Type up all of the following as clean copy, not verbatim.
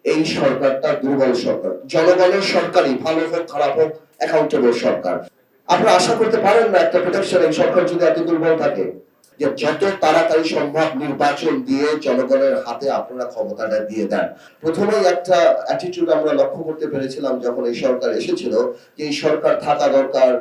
এই সরকারটা দুর্বল সরকার। জনগণের সরকারই, ভালো হোক খারাপ হোক, অ্যাকাউন্টেবল সরকার। আপনারা আশা করতে পারেন না একটা প্রোটেকশন এই সরকার যদি এত দুর্বল থাকে, যে যত তাড়াতাড়ি সম্ভব নির্বাচন দিয়ে জনগণের হাতে আপনারা ক্ষমতাটা দিয়ে দেন। প্রথমেই একটা অ্যাটিটিউড আমরা লক্ষ্য করতে পেরেছিলাম যখন এই সরকার এসেছিল, যে এই সরকার থাকা দরকার,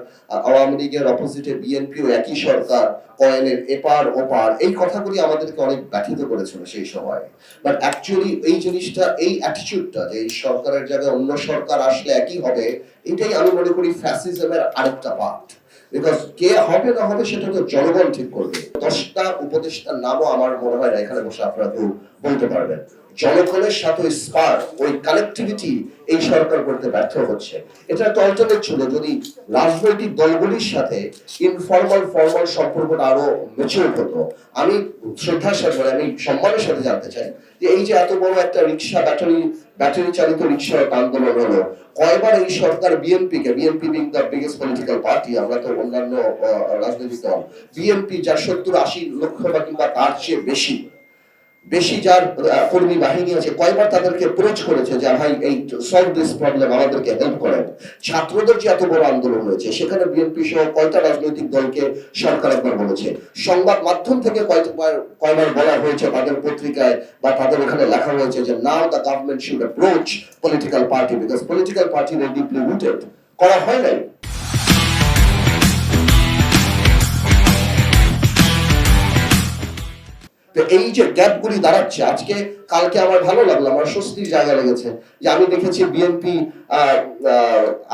আওয়ামী লীগের অপোজিটে বিএনপিও একই সরকার, কয়েনের এপার ওপার, এই কথাগুলি আমাদেরকে অনেক ব্যথিত করেছিল সেই সময়। বাট অ্যাকচুয়ালি এই জিনিসটা, এই অ্যাটিটিউডটা যে এই সরকারের জায়গায় অন্য সরকার আসলে একই হবে, এটাই আমি মনে করি ফ্যাসিজমের আরেকটা পার্ট। বিকজ কে হবে না হবে সেটা তো জনগণ ঠিক করবে। 10টা উপদেষ্টার নামও আমার মনে হয় না এখানে বসে আপনারা কেউ বলতে পারবেন। জনগণের সাথে স্পার্ক, ওই কানেক্টিভিটি এই সরকার করতে ব্যর্থ হচ্ছে। এটা একটা অল্টারনেট ছিল যদি রাজনৈতিক দলগুলির সাথে ইনফর্মাল ফর্মাল সম্পর্কটা আরো ম্যাচিউর হতো। আমি শ্রদ্ধার সাথে, আমি সম্মানের সাথে জানতে চাই যে এই যে এত বড় একটা রিক্সা, ব্যাটারি চালিত রিক্সা আন্দোলন হলো, কয়বার এই সরকার BNP being the biggest political party, আমরা তো অন্যান্য রাজনৈতিক দল, বিএনপি যার 70-80 লক্ষ বা কিংবা তার চেয়ে বেশি যার কর্মী বাহিনী আছে, কয়বার তাদেরকে অ্যাপ্রোচ করেছে যে ভাই এই সলভ দিস প্রবলেম, আমাদেরকে হেল্প করেন। ছাত্রদের যে এত বড় আন্দোলন হয়েছে সেখানে বিএনপি সহ কয়টা রাজনৈতিক দলকে সরকার একবার বলেছে। সংবাদ মাধ্যম থেকে কয়বার বলা হয়েছে, তাদের পত্রিকায় বা তাদের ওখানে লেখা হয়েছে যে now the government should approach political party because political party are deeply rooted. করা হয় নাই। তো এই যে গ্যাপগুলি দাঁড়াচ্ছে, আজকে কালকে আমার ভালো লাগলো, আমার স্বস্তির জায়গা লেগেছে যে আমি দেখেছি বিএনপি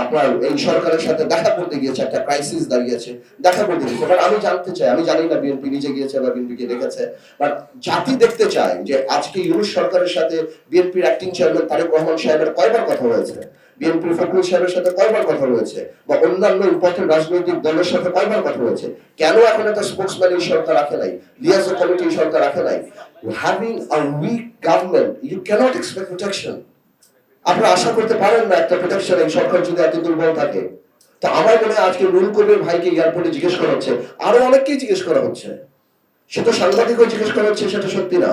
আপনার এই সরকারের সাথে দেখা করতে গিয়েছে, একটা ক্রাইসিস দাঁড়িয়েছে, দেখা করতে গিয়েছে। বাট আমি জানতে চাই, আমি জানি না বিএনপি নিজে গিয়েছে বা বিএনপি কে দেখেছে, বাট জাতি দেখতে চায় যে আজকে ইউনূস সরকারের সাথে বিএনপির অ্যাক্টিং চেয়ারম্যান তারেক রহমান সাহেবের কয়বার কথা হয়েছে, বিএনপির ফখরুল সাহেবের সাথে কয়বার কথা হয়েছে, বা অন্যান্য ইম্পর্টেন্ট রাজনৈতিক দলের সাথে কয়বার কথা হয়েছে। কেন এখন একটা স্পোকসম্যান এই সরকার রাখে নাই, লিয়াজো কমিটি এই সরকার রাখে নাই? Having a weak government, you cannot expect protection. আপনারা আশা করতে পারেন না একটা প্রোটেকশন এই সরকার যদি এত দুর্বল থাকে। তো আমার মনে হয় আজকে নুরুল কবির ভাইকে এয়ারপোর্টে জিজ্ঞেস করা হচ্ছে, আরো অনেককেই জিজ্ঞেস করা হচ্ছে, সেটা সাংবাদিকও জিজ্ঞেস করা হচ্ছে, সেটা সত্যি না,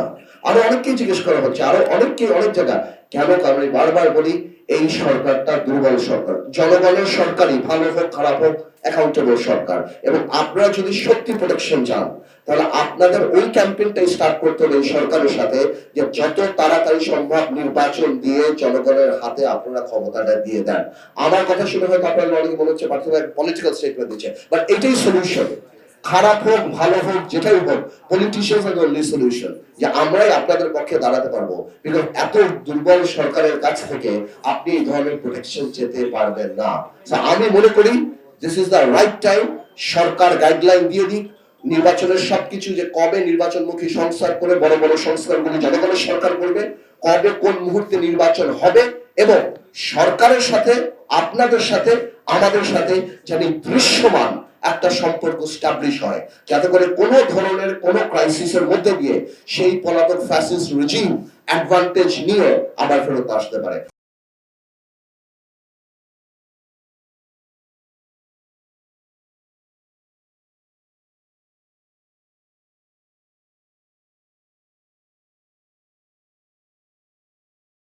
আরো অনেককেই জিজ্ঞেস করা হচ্ছে, আরো অনেককেই অনেক জায়গা। কেন? কারণ আমি বারবার বলি এই সরকারটা দুর্বল সরকার। জনগণের সরকারই, ভালো হোক খারাপ হোক, অ্যাকাউন্টেবল সরকার। এবং আপনারা যদি সত্যি প্রোটেকশন চান তাহলে আপনাদের ওই ক্যাম্পেইনটা স্টার্ট করতে হবে এই সরকারের সাথে, যে যত তাড়াতাড়ি সম্ভব নির্বাচন দিয়ে জনগণের হাতে আপনারা ক্ষমতাটা দিয়ে দেন। আমার কথা শুনে হয়তো আপনাদের অনেকে মনে হচ্ছে পলিটিক্যাল স্টেটমেন্ট দিচ্ছে, বাট এটাই সলিউশন। খারাপ হোক ভালো হোক যেটাই হোক, politicians are the only solution, যে আমরাই আপনাদের পক্ষে দাঁড়াতে পারবো। বিকজ এত দুর্বল সরকারের কাছ থেকে আপনি এই ধরনের প্রোটেকশন যেতে পারবেন না। আমি মনে করি this is the right time, Sarkar guideline দিয়ে দিক নির্বাচনের সবকিছু, যে কবে নির্বাচনমুখী সংস্কার করে বড় বড় সংস্কারগুলি জনগণের সরকার করবে, কবে কোন মুহূর্তে নির্বাচন হবে, এবং সরকারের সাথে আপনাদের সাথে আমাদের সাথে যেন দৃশ্যমান একটা সম্পর্ক স্টাবলিশ হয়, যাতে করে কোনো ধরনের কোনো ক্রাইসিসের মধ্যে দিয়ে সেই পলাতক ফ্যাসিস্ট রেজিম অ্যাডভান্টেজ নিয়ে আবার ফেরত আসতে পারে।